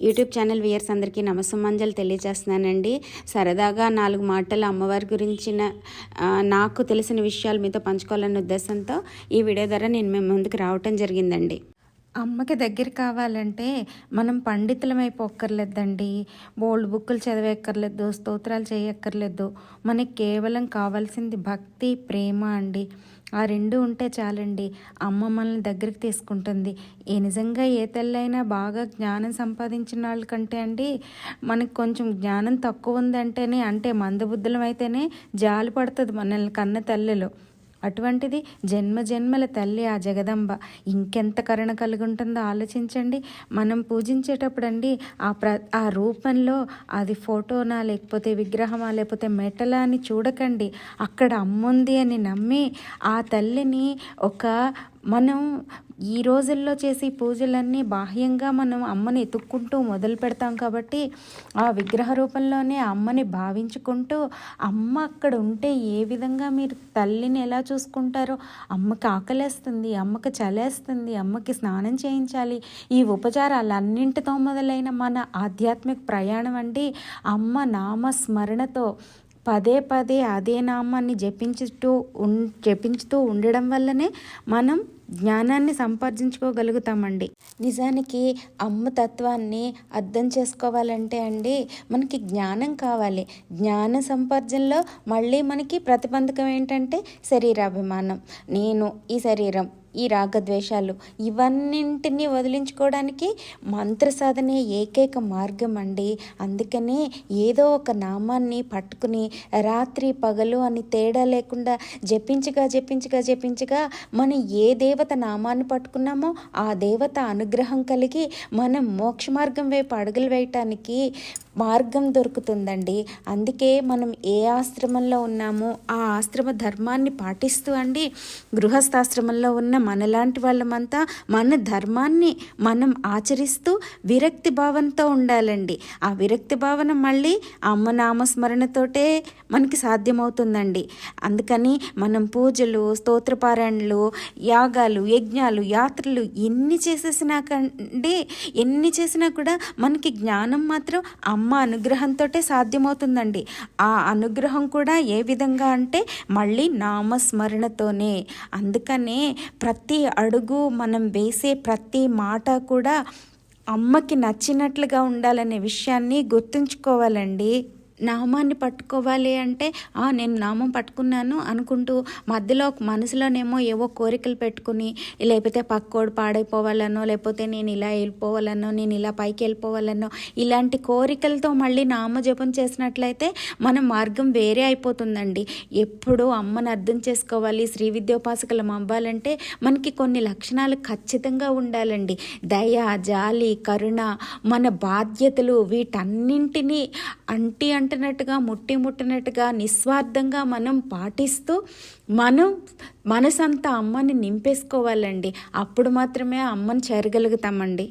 YouTube channel viewers అందరికీ నమస్సుమంజలు తెలియజేస్తున్నానండి. సరదాగా 4 మాటలు అమ్మవారి గురించిన నాకు తెలిసిన విషయాలు మీతో పంచుకోవాలన్న ఉద్దేశంతో ఈ వీడియో ద్వారా నేను మీ ముందుకు రావటం జరిగిందండి. అమ్మకి దగ్గర కావాలంటే మనం పండితులమైపోక్కర్లేదండి, బోల్డ్ బుక్కులు చదివేక్కర్లేదు, స్తోత్రాలు చేయక్కర్లేదు. మనకి కేవలం కావాల్సింది భక్తి, ప్రేమ అండి. ఆ రెండు ఉంటే చాలండి, అమ్మ మనల్ని దగ్గరికి తీసుకుంటుంది. నిజంగా ఏ తల్లైనా బాగా జ్ఞానం సంపాదించిన వాళ్ళ కంటే అండి మనకు కొంచెం జ్ఞానం తక్కువ ఉందంటేనే, అంటే మందబుద్ధులం అయితేనే జాలి పడుతుంది మనల్ని కన్న తల్లులు. అటువంటిది జన్మ జన్మల తల్లి ఆ జగదంబ ఇంకెంత కరుణ కలిగి ఉంటుందో ఆలోచించండి. మనం పూజించేటప్పుడు అండి ఆ రూపంలో అది ఫోటోనా లేకపోతే విగ్రహమా లేకపోతే మెటలా అని చూడకండి, అక్కడ అమ్ముంది అని నమ్మి ఆ తల్లిని మనం ఈ రోజుల్లో చేసే పూజలన్నీ బాహ్యంగా మనం అమ్మని ఎత్తుక్కుంటూ మొదలు పెడతాం కాబట్టి ఆ విగ్రహ రూపంలోనే అమ్మని భావించుకుంటూ అమ్మ అక్కడ ఉంటే ఏ విధంగా మీరు తల్లిని ఎలా చూసుకుంటారో, అమ్మకి ఆకలేస్తుంది, అమ్మకి చలేస్తుంది, అమ్మకి స్నానం చేయించాలి, ఈ ఉపచారాలన్నింటితో మొదలైన మన ఆధ్యాత్మిక ప్రయాణం అండి అమ్మ నామస్మరణతో పదే పదే అదే నామాన్ని జపించుతూ ఉండడం వల్లనే మనం జ్ఞానాన్ని సంపాదించుకోగలుగుతామండి. నిజానికి అమ్మ తత్వాన్ని అర్థం చేసుకోవాలంటే అండి మనకి జ్ఞానం కావాలి. జ్ఞాన సంపార్జనలో మళ్ళీ మనకి ప్రతిబంధకం ఏంటంటే శరీరాభిమానం, నేను, ఈ శరీరం, ఈ రాగద్వేషాలు, ఇవన్నింటినీ వదిలించుకోవడానికి మంత్ర సాధనే ఏకైక మార్గం అండి. అందుకనే ఏదో ఒక నామాన్ని పట్టుకుని రాత్రి పగలు అని తేడా లేకుండా జపించగా మనం ఏ దేవత నామాన్ని పట్టుకున్నామో ఆ దేవత అనుగ్రహం కలిగి మనం మోక్ష మార్గం వైపు అడుగులు వేయటానికి మార్గం దొరుకుతుందండి. అందుకే మనం ఏ ఆశ్రమంలో ఉన్నామో ఆ ఆశ్రమ ధర్మాన్ని పాటిస్తూ అండి, గృహస్థాశ్రమంలో ఉన్న మనలాంటి వాళ్ళమంతా మన ధర్మాన్ని మనం ఆచరిస్తూ విరక్తి భావంతో ఉండాలండి. ఆ విరక్తి భావన మళ్ళీ అమ్మ నామస్మరణతోటే మనకి సాధ్యమవుతుందండి. అందుకని మనం పూజలు, స్తోత్రపారాయణలు, యాగాలు, యజ్ఞాలు, యాత్రలు ఎన్ని చేసినా కూడా మనకి జ్ఞానం మాత్రం అమ్మ అనుగ్రహంతో సాధ్యమవుతుందండి. ఆ అనుగ్రహం కూడా ఏ విధంగా అంటే మళ్ళీ నామస్మరణతోనే. అందుకనే ప్రతి అడుగు మనం వేసే ప్రతి మాట కూడా అమ్మకి నచ్చినట్లుగా ఉండాలనే విషయాన్ని గుర్తుంచుకోవాలండి. నామాన్ని పట్టుకోవాలి అంటే నేను నామం పట్టుకున్నాను అనుకుంటూ మధ్యలో మనసులోనేమో ఏవో కోరికలు పెట్టుకుని, లేకపోతే పక్కోడు పాడైపోవాలనో, లేకపోతే నేను ఇలా వెళ్ళిపోవాలనో, నేను ఇలా పైకి వెళ్ళిపోవాలనో, ఇలాంటి కోరికలతో మళ్ళీ నామజపం చేసినట్లయితే మన మార్గం వేరే అయిపోతుందండి. ఎప్పుడూ అమ్మని అర్థం చేసుకోవాలి. శ్రీ విద్యోపాసకులం అవ్వాలంటే మనకి కొన్ని లక్షణాలు ఖచ్చితంగా ఉండాలండి. దయ, జాలి, కరుణ, మన బాధ్యతలు, వీటన్నింటినీ అంటున్నట్టుగా ముట్టినట్టుగా నిస్వార్థంగా మనం పాటిస్తూ మనం మనసంతా అమ్మని నింపేసుకోవాలండి. అప్పుడు మాత్రమే అమ్మని చేరగలుగుతామండి.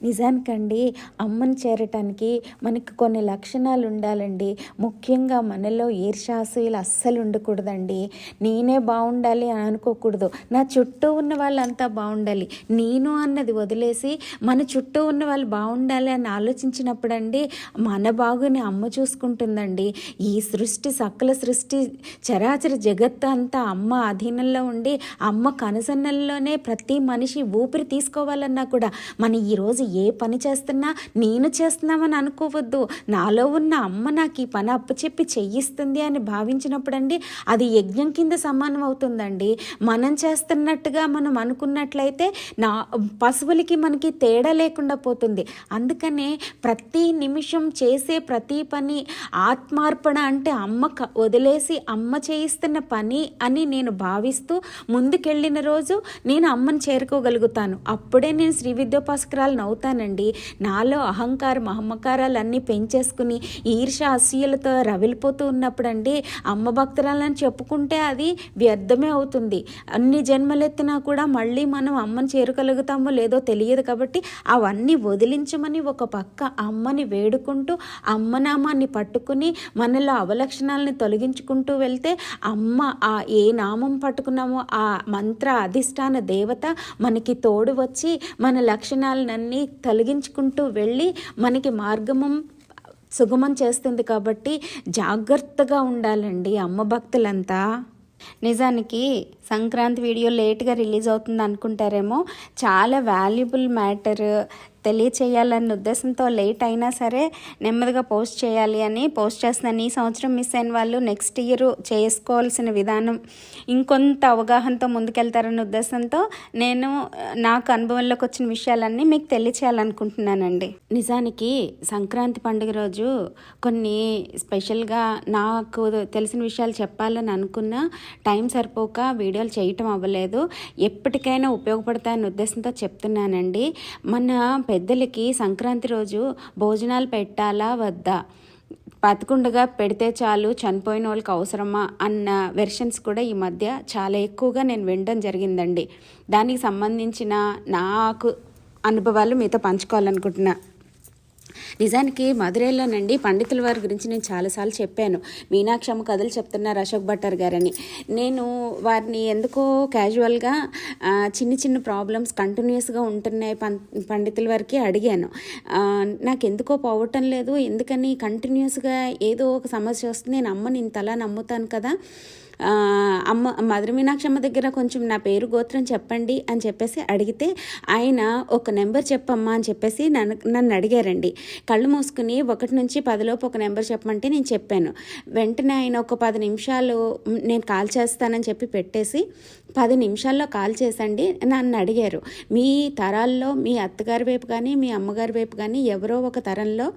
నిజానికండి అమ్మని చేరటానికి మనకి కొన్ని లక్షణాలు ఉండాలండి. ముఖ్యంగా మనలో ఈర్ష్యాసూయలు అస్సలు ఉండకూడదండి. నేనే బాగుండాలి అని అనుకోకూడదు, నా చుట్టూ ఉన్న వాళ్ళంతా బాగుండాలి. నేను అన్నది వదిలేసి మన చుట్టూ ఉన్న వాళ్ళు బాగుండాలి అని ఆలోచించినప్పుడు అండి మన బాగుని అమ్మ చూసుకుంటుందండి. ఈ సకల సృష్టి చరాచర జగత్తు అంతా అమ్మ అధీనంలో ఉండి అమ్మ కనుసన్నల్లోనే ప్రతి మనిషి ఊపిరి తీసుకోవాలన్నా కూడా మనం ఈరోజు ఏ పని చేస్తున్నా నేను చేస్తున్నామని అనుకోవద్దు. నాలో ఉన్న అమ్మ నాకు ఈ పని అప్పచెప్పి చెయ్యిస్తుంది అని భావించినప్పుడు అండి అది యజ్ఞం కింద సమానం అవుతుందండి. మనం చేస్తున్నట్టుగా మనం అనుకున్నట్లయితే పశువులకి మనకి తేడా లేకుండా పోతుంది. అందుకనే ప్రతి నిమిషం చేసే ప్రతి పని ఆత్మార్పణ అంటే అమ్మ వదిలేసి అమ్మ చేయిస్తున్న పని అని నేను భావిస్తూ ముందుకెళ్ళిన రోజు నేను అమ్మని చేరుకోగలుగుతాను. అప్పుడే నేను శ్రీ విద్యోపాసకురాలను అవుతానండి. నాలో అహంకారం, అహంకారాలన్నీ పెంచేసుకుని ఈర్ష్య అసూయలతో రవిలిపోతూ ఉన్నప్పుడు అండి అమ్మ భక్తురాలని చెప్పుకుంటే అది వ్యర్థమే అవుతుంది. అన్ని జన్మలెత్తినా కూడా మళ్ళీ మనం అమ్మని చేరుకోగలుగుతామో లేదో తెలియదు. కాబట్టి అవన్నీ వదిలించమని ఒక పక్క అమ్మని వేడుకుంటూ అమ్మనామాన్ని పట్టుకుని మనలో అవలక్షణాలని తొలగించుకుంటూ వెళ్తే అమ్మ ఏ నామం పట్టుకున్నామో ఆ మంత్ర అధిష్టాన దేవత మనకి తోడు వచ్చి మన లక్షణాలన్నీ తొలగించుకుంటూ వెళ్ళి మనకి మార్గమం సుగమం చేస్తుంది. కాబట్టి జాగ్రత్తగా ఉండాలండి అమ్మ భక్తులంతా. నిజానికి సంక్రాంతి వీడియో లేట్గా రిలీజ్ అవుతుంది అనుకుంటారేమో, చాలా వాల్యుబుల్ మ్యాటర్ తెలియచేయాలన్న ఉద్దేశంతో లేట్ అయినా సరే నెమ్మదిగా పోస్ట్ చేయాలి అని పోస్ట్ చేస్తున్నాను. ఈ సంవత్సరం మిస్ అయిన వాళ్ళు నెక్స్ట్ ఇయర్ చేసుకోవాల్సిన విధానం ఇంకొంత అవగాహనతో ముందుకెళ్తారన్న ఉద్దేశంతో నేను నాకు అనుభవంలోకి వచ్చిన విషయాలన్నీ మీకు తెలియచేయాలనుకుంటున్నానండి. నిజానికి సంక్రాంతి పండుగ రోజు కొన్ని స్పెషల్గా నాకు తెలిసిన విషయాలు చెప్పాలని అనుకున్న టైం సరిపోక వీడియోలు చేయటం అవ్వలేదు. ఎప్పటికైనా ఉపయోగపడతాయన్న ఉద్దేశంతో చెప్తున్నానండి. మన పెద్దలకి సంక్రాంతి రోజు భోజనాలు పెట్టాలా వద్దా, బతికుండగా పెడితే చాలు చనిపోయిన వాళ్ళకి అవసరమా అన్న వెర్షన్స్ కూడా ఈ మధ్య చాలా ఎక్కువగా నేను వినడం జరిగిందండి. దానికి సంబంధించిన నాకు అనుభవాలు మీతో పంచుకోవాలనుకుంటున్నా. నిజానికి మధురైలోనండి పండితుల వారి గురించి నేను చాలాసార్లు చెప్పాను. మీనాక్షమ్మ కథలు చెప్తున్నారు అశోక్ భట్టర్ గారని. నేను వారిని ఎందుకో క్యాజువల్గా చిన్న ప్రాబ్లమ్స్ కంటిన్యూస్గా ఉంటున్నాయి పండితుల వారికి అడిగాను. నాకు ఎందుకో పోవటం లేదు, ఎందుకని కంటిన్యూస్గా ఏదో ఒక సమస్య వస్తుంది, నేను అమ్మని ఇంతలా నమ్ముతాను కదా, అమ్మ మధుర మీనాక్షమ్మ దగ్గర కొంచెం నా పేరు గోత్రం చెప్పండి అని చెప్పేసి అడిగితే ఆయన ఒక నెంబర్ చెప్పమ్మా అని చెప్పేసి నన్ను అడిగారండి. కళ్ళు మూసుకుని 1 నుంచి 10 లోపు ఒక నెంబర్ చెప్పమంటే నేను చెప్పాను. వెంటనే ఆయన ఒక 10 నిమిషాలు నేను కాల్ చేస్తానని చెప్పి పెట్టేసి 10 నిమిషాల్లో కాల్ చేసండి నన్ను అడిగారు. మీ తరాల్లో మీ అత్తగారి వైపు కానీ మీ అమ్మగారి వైపు కానీ ఎవరో ఒక తరంలో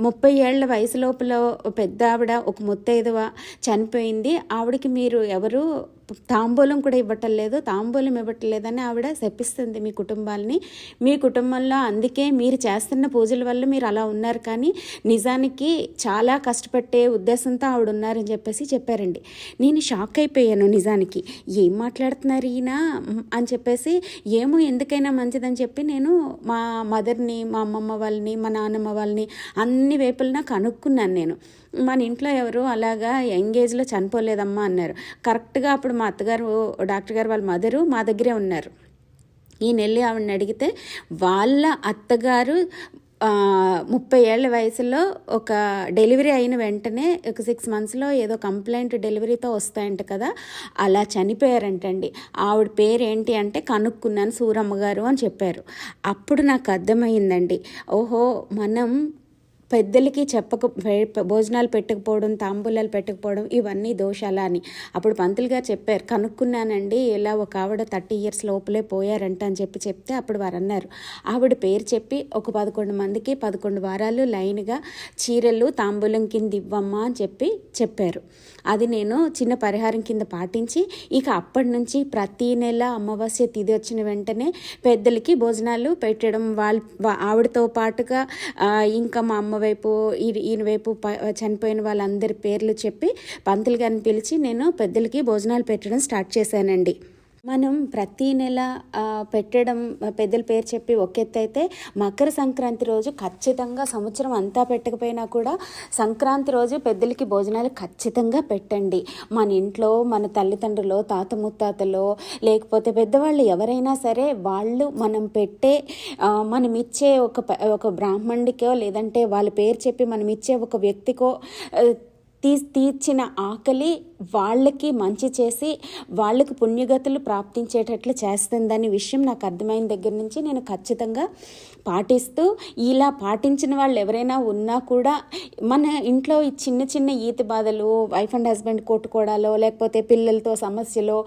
30 ఏళ్ల వయసు లోపల పెద్ద ఆవిడ ఒక ముత్తైదువ చనిపోయింది, ఆవిడకి మీరు ఎవరు తాంబూలం కూడా ఇవ్వటం లేదు, తాంబూలం ఇవ్వటం లేదని ఆవిడ శపిస్తుంది మీ కుటుంబాలని. మీ కుటుంబంలో అందుకే మీరు చేస్తున్న పూజల వల్ల మీరు అలా ఉన్నారు, కానీ నిజానికి చాలా కష్టపడే ఉద్దేశంతో ఆవిడ ఉన్నారని చెప్పేసి చెప్పారండి. నేను షాక్ అయిపోయాను. నిజానికి ఏం మాట్లాడుతున్నారు ఈయన అని చెప్పేసి, ఏమో ఎందుకైనా మంచిదని చెప్పి నేను మా మదర్ని, మా అమ్మమ్మ వాళ్ళని, మా నాన్నమ్మ వాళ్ళని అన్ని వైపులన కనుక్కున్నాను. నేను మన ఇంట్లో ఎవరు అలాగా యంగేజ్లో చనిపోలేదమ్మా అన్నారు. కరెక్ట్గా అప్పుడు మా అత్తగారు డాక్టర్ గారు వాళ్ళ మదరు మా దగ్గరే ఉన్నారు. ఈ నెల్లి ఆవిడని అడిగితే వాళ్ళ అత్తగారు 30 ఏళ్ల వయసులో ఒక డెలివరీ అయిన వెంటనే ఒక 6 మంత్స్లో ఏదో కంప్లైంట్ డెలివరీతో వస్తాయంట కదా, అలా చనిపోయారంటండి. ఆవిడ పేరు ఏంటి అంటే కనుక్కున్నాను, సూరమ్మ గారు అని చెప్పారు. అప్పుడు నాకు అర్థమైందండి, ఓహో మనం పెద్దలకి భోజనాలు పెట్టకపోవడం, తాంబూలాలు పెట్టకపోవడం ఇవన్నీ దోషాలా అని. అప్పుడు పంతులు గారు చెప్పారు, కనుక్కున్నానండి ఇలా ఒక ఆవిడ 30 years లోపలే పోయారంట అని చెప్తే అప్పుడు వారు అన్నారు, ఆవిడ పేరు చెప్పి ఒక 11 మందికి 11 వారాలు లైన్గా చీరలు తాంబూలం కింద ఇవ్వమ్మా అని చెప్పారు. అది నేను చిన్న పరిహారం కింద పాటించి ఇక అప్పటి నుంచి ప్రతి నెల అమావాస్య తిథి వచ్చిన వెంటనే పెద్దలకి భోజనాలు పెట్టడం, ఆవిడతో పాటుగా ఇంకా మా అమ్మ వైపు ఈయన వైపు చనిపోయిన వాళ్ళందరి పేర్లు చెప్పి పంతులు గారిని పిలిచి నేను పెద్దలకి భోజనాలు పెట్టడం స్టార్ట్ చేశానండి. మనం ప్రతి నెల పెట్టడం పెద్దల పేరు చెప్పి ఒక ఎత్తు అయితే, మకర సంక్రాంతి రోజు ఖచ్చితంగా సంవత్సరం అంతా పెట్టకపోయినా కూడా సంక్రాంతి రోజు పెద్దలకి భోజనాలు ఖచ్చితంగా పెట్టండి. మన ఇంట్లో మన తల్లిదండ్రులు, తాత ముత్తాతలో లేకపోతే పెద్దవాళ్ళు ఎవరైనా సరే వాళ్ళు మనం పెట్టే మనం ఇచ్చే ఒక బ్రాహ్మణుడికో లేదంటే వాళ్ళ పేరు చెప్పి మనం ఇచ్చే ఒక వ్యక్తికో తీర్చిన ఆకలి వాళ్ళకి మంచి చేసి వాళ్ళకి పుణ్యగతులు ప్రాప్తించేటట్లు చేస్తుందని విషయం నాకు అర్థమైన దగ్గర నుంచి నేను ఖచ్చితంగా పాటిస్తూ, ఇలా పాటించిన వాళ్ళు ఎవరైనా ఉన్నా కూడా మన ఇంట్లో ఈ చిన్న ఈతి బాధలు, వైఫ్ అండ్ హస్బెండ్ కొట్టుకోవడాలో లేకపోతే పిల్లలతో సమస్యలో,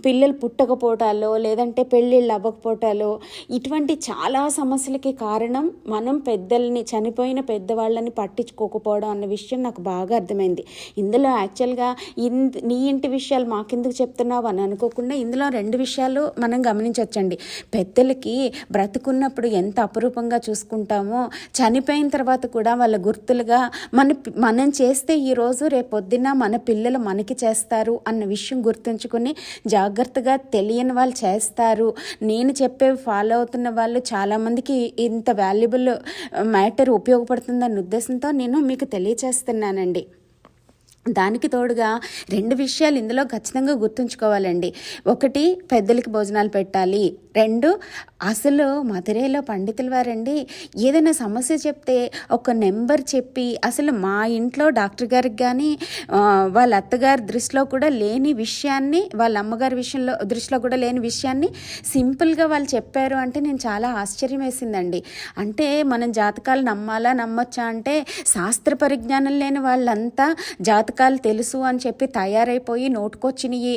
పిల్లలు పుట్టకపోవటాలో లేదంటే పెళ్ళిళ్ళు అవ్వకపోవటాలో, ఇటువంటి చాలా సమస్యలకి కారణం మనం పెద్దల్ని, చనిపోయిన పెద్దవాళ్ళని పట్టించుకోకపోవడం అన్న విషయం నాకు బాగా అర్థమైంది. ఇందులో యాక్చువల్గా నీ ఇంటి విషయాలు మాకెందుకు చెప్తున్నావు అని అనుకోకుండా ఇందులో 2 విషయాలు మనం గమనించవచ్చండి. పెద్దలకి బ్రతుకున్నప్పుడు ఎంత అపురూపంగా చూసుకుంటామో, చనిపోయిన తర్వాత కూడా వాళ్ళ గుర్తులుగా మనం చేస్తే ఈరోజు రేపొద్దున మన పిల్లలు మనకి చేస్తారు అన్న విషయం గుర్తుంచుకొని జాగ్రత్తగా తెలియని వాళ్ళు చేస్తారు. నేను చెప్పేవి ఫాలో అవుతున్న వాళ్ళు చాలామందికి ఇంత వాల్యుబుల్ మ్యాటర్ ఉపయోగపడుతుందన్న ఉద్దేశంతో నేను మీకు తెలియచేస్తున్నానండి. దానికి తోడుగా 2 విషయాలు ఇందులో ఖచ్చితంగా గుర్తుంచుకోవాలండి. ఒకటి, పెద్దలకి భోజనాలు పెట్టాలి. 2, అసలు మధురైలో పండితుల వారండి ఏదైనా సమస్య చెప్తే ఒక నెంబర్ చెప్పి, అసలు మా ఇంట్లో డాక్టర్ గారికి కానీ వాళ్ళ అత్తగారి దృష్టిలో కూడా లేని విషయాన్ని, వాళ్ళ అమ్మగారి దృష్టిలో కూడా లేని విషయాన్ని సింపుల్గా వాళ్ళు చెప్పారు అంటే నేను చాలా ఆశ్చర్యం వేసిందండి. అంటే మనం జాతకాలు నమ్మాలా నమ్మొచ్చా అంటే, శాస్త్ర పరిజ్ఞానం లేని వాళ్ళంతా జాతకాలు తెలుసు అని చెప్పి తయారైపోయి నోటుకొచ్చినవి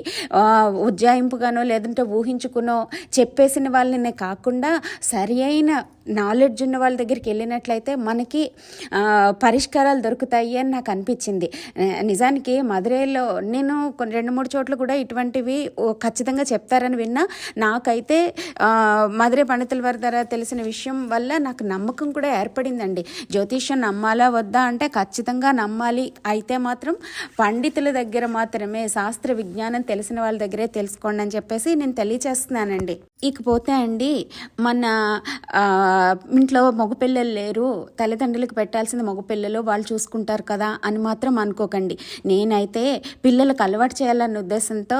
ఉజ్జాయింపుగానో లేదంటే ఊహించుకునో చెప్పేసిన వాళ్ళని కాకుండా సరి అయిన నాలెడ్జ్ ఉన్న వాళ్ళ దగ్గరికి వెళ్ళినట్లయితే మనకి పరిష్కారాలు దొరుకుతాయి అని నాకు అనిపించింది. నిజానికి మధురైలో నేను 2-3 చోట్ల కూడా ఇటువంటివి ఖచ్చితంగా చెప్తారని విన్నా. నాకైతే మధురై పండితుల వారి ద్వారా తెలిసిన విషయం వల్ల నాకు నమ్మకం కూడా ఏర్పడిందండి. జ్యోతిష్యం నమ్మాలా వద్దా అంటే ఖచ్చితంగా నమ్మాలి. అయితే మాత్రం పండితుల దగ్గర మాత్రమే, శాస్త్ర విజ్ఞానం తెలిసిన వాళ్ళ దగ్గరే తెలుసుకోండి అని చెప్పేసి నేను తెలియచేస్తున్నానండి. ఇకపోతే అండి, మన ఇంట్లో మగపిల్లలు లేరు, తల్లిదండ్రులకు పెట్టాల్సిన మగపిల్లలు వాళ్ళు చూసుకుంటారు కదా అని మాత్రం అనుకోకండి. నేనైతే పిల్లలకు అలవాటు చేయాలన్న ఉద్దేశంతో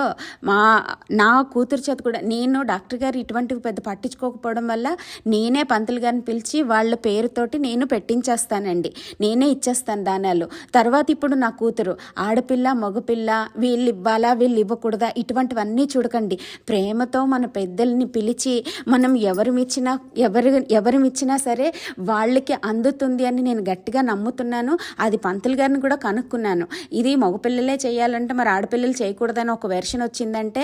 నా కూతురు చేత కూడా, నేను డాక్టర్ గారు ఇటువంటివి పెద్ద పట్టించుకోకపోవడం వల్ల నేనే పంతులు గారిని పిలిచి వాళ్ళ పేరుతోటి నేను పెట్టించేస్తానండి. నేనే ఇచ్చేస్తాను దానాలు. తర్వాత ఇప్పుడు నా కూతురు ఆడపిల్ల మగపిల్ల, వీళ్ళు ఇవ్వాలా వీళ్ళు ఇవ్వకూడదా ఇటువంటివన్నీ చూడకండి. ప్రేమతో మన పెద్దల్ని పిలిచి మనం ఎవరిమిచ్చినా సరే వాళ్ళకి అందుతుంది అని నేను గట్టిగా నమ్ముతున్నాను. అది పంతులు గారిని కూడా కనుక్కున్నాను. ఇది మగపిల్లలే చేయాలంటే మరి ఆడపిల్లలు చేయకూడదని ఒక వెర్షన్ వచ్చిందంటే,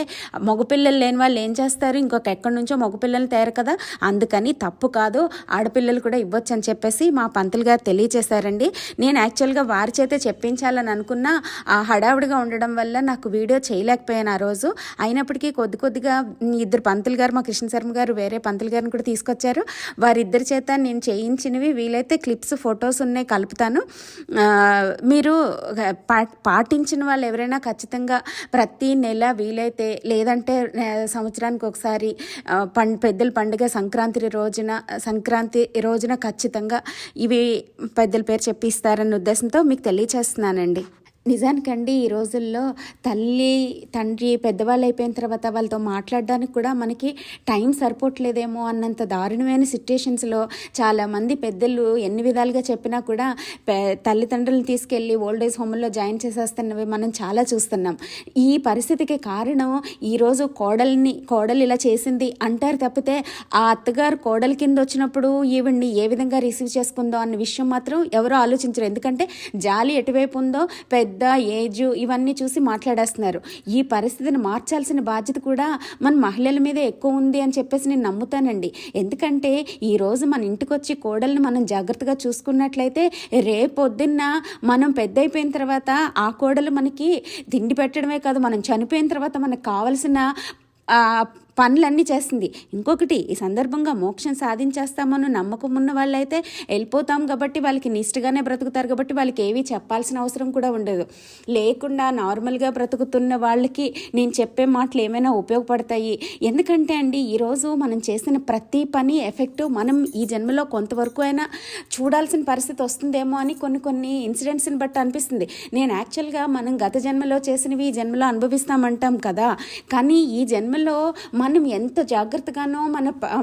మగపిల్లలు లేని వాళ్ళు ఏం చేస్తారు, ఇంకొక ఎక్కడి నుంచో మగపిల్లలు తయారు కదా, అందుకని తప్పు కాదు, ఆడపిల్లలు కూడా ఇవ్వచ్చు అని చెప్పేసి మా పంతులు గారు తెలియచేశారండి. నేను యాక్చువల్గా వారి చేతే చెప్పించాలని అనుకున్నా, ఆ హడావుడిగా ఉండడం వల్ల నాకు వీడియో చేయలేకపోయాను ఆ రోజు. అయినప్పటికీ కొద్దిగా 2 పంతులు గారు, మా కృష్ణ శర్మ గారు వేరే పంతులు గారిని కూడా తీసుకొచ్చారు. వారిద్దరి చేత నేను చేయించినవి వీలైతే క్లిప్స్, ఫొటోస్ ఉన్నాయి, కలుపుతాను. మీరు పాటించిన వాళ్ళు ఎవరైనా ఖచ్చితంగా ప్రతి నెల వీలైతే, లేదంటే సంవత్సరానికి ఒకసారి పెద్దల పండుగ సంక్రాంతి రోజున ఖచ్చితంగా ఇవి పెద్దల పేరు చెప్పిస్తారన్న ఉద్దేశంతో మీకు తెలియచేస్తున్నానండి. నిజానికండి ఈ రోజుల్లో తల్లి తండ్రి పెద్దవాళ్ళు అయిపోయిన తర్వాత వాళ్ళతో మాట్లాడడానికి కూడా మనకి టైం సరిపోవట్లేదేమో అన్నంత దారుణమైన సిట్యుయేషన్స్లో చాలామంది పెద్దలు ఎన్ని విధాలుగా చెప్పినా కూడా తల్లిదండ్రులను తీసుకెళ్ళి ఓల్డేజ్ హోమ్లో జాయిన్ చేసేస్తున్నవి మనం చాలా చూస్తున్నాం. ఈ పరిస్థితికి కారణం ఈరోజు కోడలు ఇలా చేసింది అంటారు తప్పితే, ఆ అత్తగారు కోడలి కింద వచ్చినప్పుడు ఈవిడ్ని ఏ విధంగా రిసీవ్ చేసుకుందో అన్న విషయం మాత్రం ఎవరో ఆలోచించరు. ఎందుకంటే జాలి ఎటువైపు ఉందో, పెద్ద ఏజ్ ఇవన్నీ చూసి మాట్లాడేస్తున్నారు. ఈ పరిస్థితిని మార్చాల్సిన బాధ్యత కూడా మన మహిళల మీదే ఎక్కువ ఉంది అని చెప్పేసి నేను నమ్ముతానండి. ఎందుకంటే ఈరోజు మన ఇంటికి వచ్చి కోడల్ని మనం జాగ్రత్తగా చూసుకున్నట్లయితే రేపొద్దున్న మనం పెద్ద అయిపోయిన తర్వాత ఆ కోడలు మనకి తిండి పెట్టడమే కాదు, మనం చనిపోయిన తర్వాత మనకు కావలసిన పనులన్నీ చేస్తుంది. ఇంకొకటి, ఈ సందర్భంగా మోక్షం సాధించేస్తామని నమ్మకం ఉన్న వాళ్ళైతే వెళ్ళిపోతాం కాబట్టి వాళ్ళకి నిష్ఠగానే బ్రతుకుతారు కాబట్టి వాళ్ళకి ఏవీ చెప్పాల్సిన అవసరం కూడా ఉండదు. లేకుండా నార్మల్గా బ్రతుకుతున్న వాళ్ళకి నేను చెప్పే మాటలు ఏమైనా ఉపయోగపడతాయి. ఎందుకంటే అండి, ఈరోజు మనం చేసిన ప్రతి పని ఎఫెక్ట్ మనం ఈ జన్మలో కొంతవరకు అయినా చూడాల్సిన పరిస్థితి వస్తుందేమో అని కొన్ని ఇన్సిడెంట్స్ని బట్టి అనిపిస్తుంది. నేను యాక్చువల్గా మనం గత జన్మలో చేసినవి ఈ జన్మలో అనుభవిస్తామంటాం కదా, కానీ ఈ జన్మలో మనం ఎంత జాగ్రత్తగానో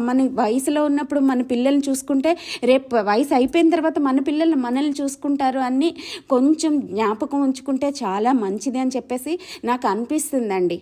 మన వయసులో ఉన్నప్పుడు మన పిల్లల్ని చూసుకుంటే రేపు వయసు అయిపోయిన తర్వాత మన పిల్లలు మనల్ని చూసుకుంటారు అని కొంచెం జ్ఞాపకం ఉంచుకుంటే చాలా మంచిది అని చెప్పేసి నాకు అనిపిస్తుందండి.